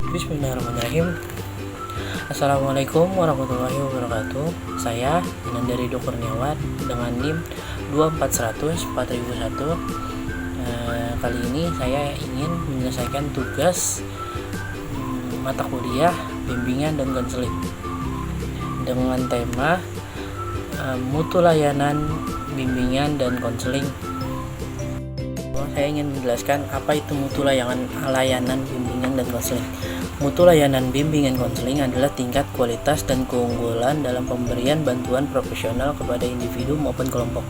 Bismillahirrahmanirrahim. Assalamualaikum warahmatullahi wabarakatuh. Saya Inandari Kurniawan dengan NIM 2400 4001. Kali ini saya ingin menyelesaikan tugas mata kuliah bimbingan dan konseling dengan tema mutu layanan bimbingan dan konseling. Saya ingin menjelaskan apa itu mutu layanan bimbingan dan konseling. Mutu layanan bimbingan konseling adalah tingkat kualitas dan keunggulan dalam pemberian bantuan profesional kepada individu maupun kelompok.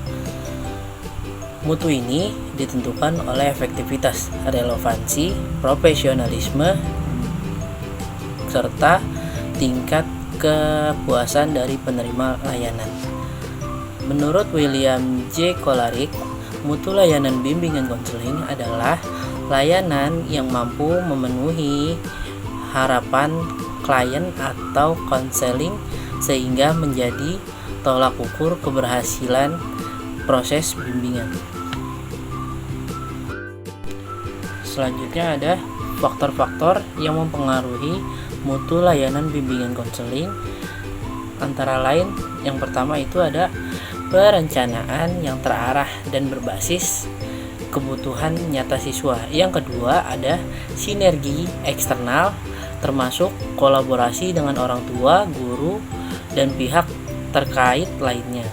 Mutu ini ditentukan oleh efektivitas, relevansi, profesionalisme, serta tingkat kepuasan dari penerima layanan. Menurut William J. Kolarik, mutu layanan bimbingan konseling adalah layanan yang mampu memenuhi harapan klien atau konseling sehingga menjadi tolak ukur keberhasilan proses bimbingan. Selanjutnya ada faktor-faktor yang mempengaruhi mutu layanan bimbingan konseling. Antara lain, yang pertama itu ada perencanaan yang terarah dan berbasis kebutuhan nyata siswa. Yang kedua ada sinergi eksternal termasuk kolaborasi dengan orang tua, guru, dan pihak terkait lainnya.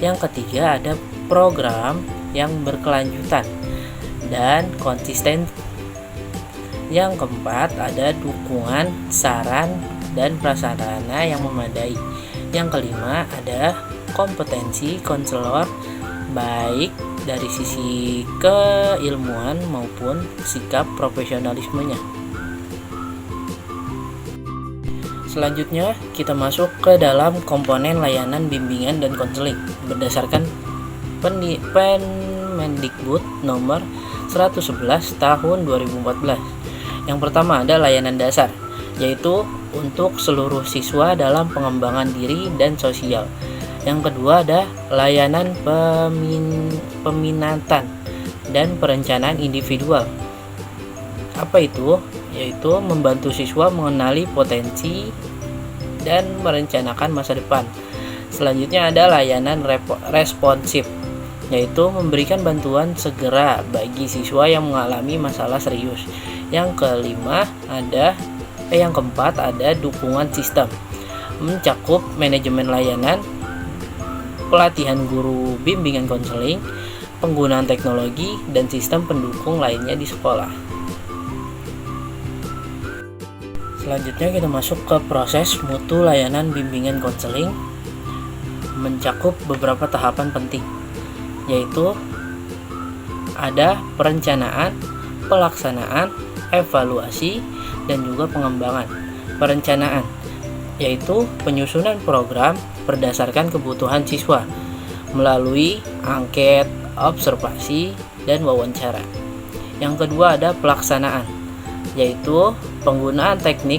Yang ketiga ada program yang berkelanjutan dan konsisten. Yang keempat ada dukungan, saran, dan prasarana yang memadai. Yang kelima ada kompetensi konselor baik dari sisi keilmuan maupun sikap profesionalismenya. Selanjutnya kita masuk ke dalam komponen layanan bimbingan dan konseling berdasarkan Permendikbud nomor 111 tahun 2014. Yang pertama ada layanan dasar, yaitu untuk seluruh siswa dalam pengembangan diri dan sosial. Yang kedua ada layanan peminatan dan perencanaan individual. Apa itu? Yaitu membantu siswa mengenali potensi dan merencanakan masa depan. Selanjutnya ada layanan responsif, yaitu memberikan bantuan segera bagi siswa yang mengalami masalah serius. Yang keempat ada dukungan sistem, mencakup manajemen layanan, pelatihan guru bimbingan konseling, penggunaan teknologi, dan sistem pendukung lainnya di sekolah. Selanjutnya kita masuk ke proses mutu layanan bimbingan konseling, mencakup beberapa tahapan penting, yaitu ada perencanaan, pelaksanaan, evaluasi, dan juga pengembangan. Perencanaan yaitu penyusunan program berdasarkan kebutuhan siswa melalui angket, observasi, dan wawancara. Yang kedua ada pelaksanaan, yaitu penggunaan teknik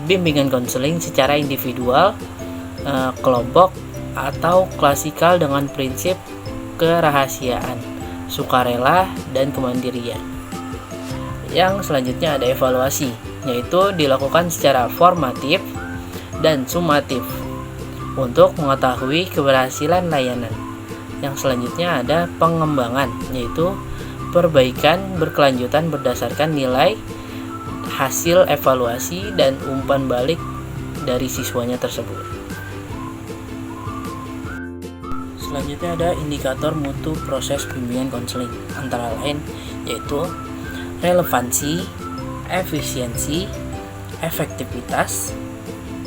bimbingan konseling secara individual, kelompok, atau klasikal dengan prinsip kerahasiaan, sukarela, dan kemandirian. Yang selanjutnya ada evaluasi, yaitu dilakukan secara formatif dan sumatif untuk mengetahui keberhasilan layanan. Yang selanjutnya ada pengembangan, yaitu perbaikan berkelanjutan berdasarkan nilai hasil evaluasi dan umpan balik dari siswanya tersebut. Selanjutnya ada indikator mutu proses bimbingan konseling, antara lain yaitu relevansi, efisiensi, efektivitas,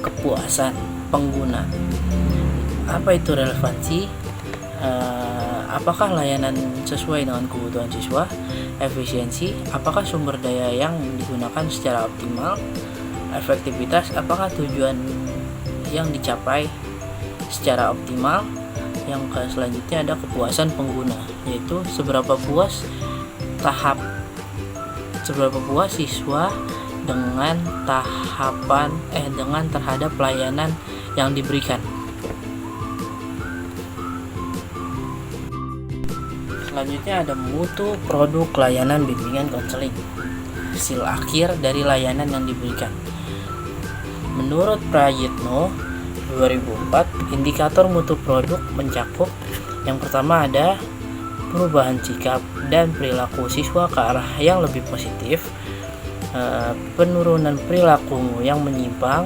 kepuasan pengguna. Apa itu relevansi? Apakah layanan sesuai dengan kebutuhan siswa? Efisiensi, apakah sumber daya yang digunakan secara optimal? Efektivitas, apakah tujuan yang dicapai secara optimal? Yang selanjutnya ada kepuasan pengguna, yaitu seberapa puas siswa dengan terhadap layanan yang diberikan. Selanjutnya ada mutu produk layanan bimbingan konseling. hasil akhir dari layanan yang diberikan. Menurut Prayitno 2004, indikator mutu produk mencakup yang pertama ada perubahan sikap dan perilaku siswa ke arah yang lebih positif, penurunan perilaku yang menyimpang.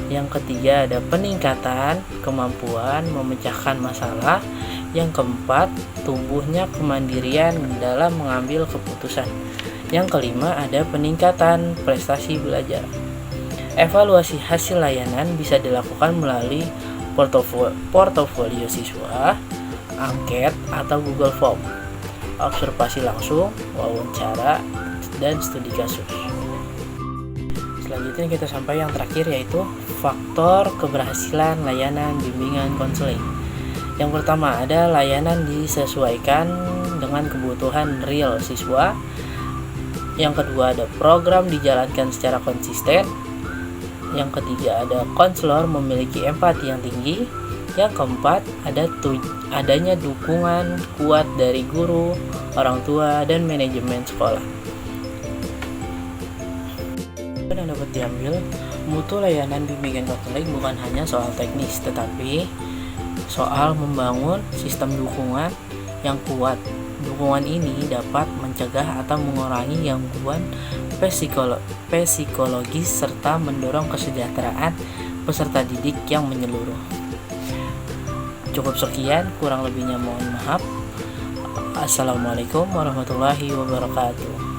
Yang ketiga ada peningkatan kemampuan memecahkan masalah. Yang keempat, tumbuhnya kemandirian dalam mengambil keputusan. Yang kelima ada peningkatan prestasi belajar. Evaluasi hasil layanan bisa dilakukan melalui portofolio siswa, angket atau Google Form, observasi langsung, wawancara, dan studi kasus. Selanjutnya kita sampai yang terakhir, yaitu faktor keberhasilan layanan bimbingan konseling. Yang pertama ada layanan disesuaikan dengan kebutuhan real siswa. Yang kedua ada program dijalankan secara konsisten. Yang ketiga ada konselor memiliki empati yang tinggi. Yang keempat adanya dukungan kuat dari guru, orang tua, dan manajemen sekolah. Yang dapat diambil, mutu layanan bimbingan konseling bukan hanya soal teknis, tetapi soal membangun sistem dukungan yang kuat. Dukungan ini dapat mencegah atau mengurangi gangguan psikologis serta mendorong kesejahteraan peserta didik yang menyeluruh. Cukup sekian, kurang lebihnya mohon maaf. Assalamualaikum warahmatullahi wabarakatuh.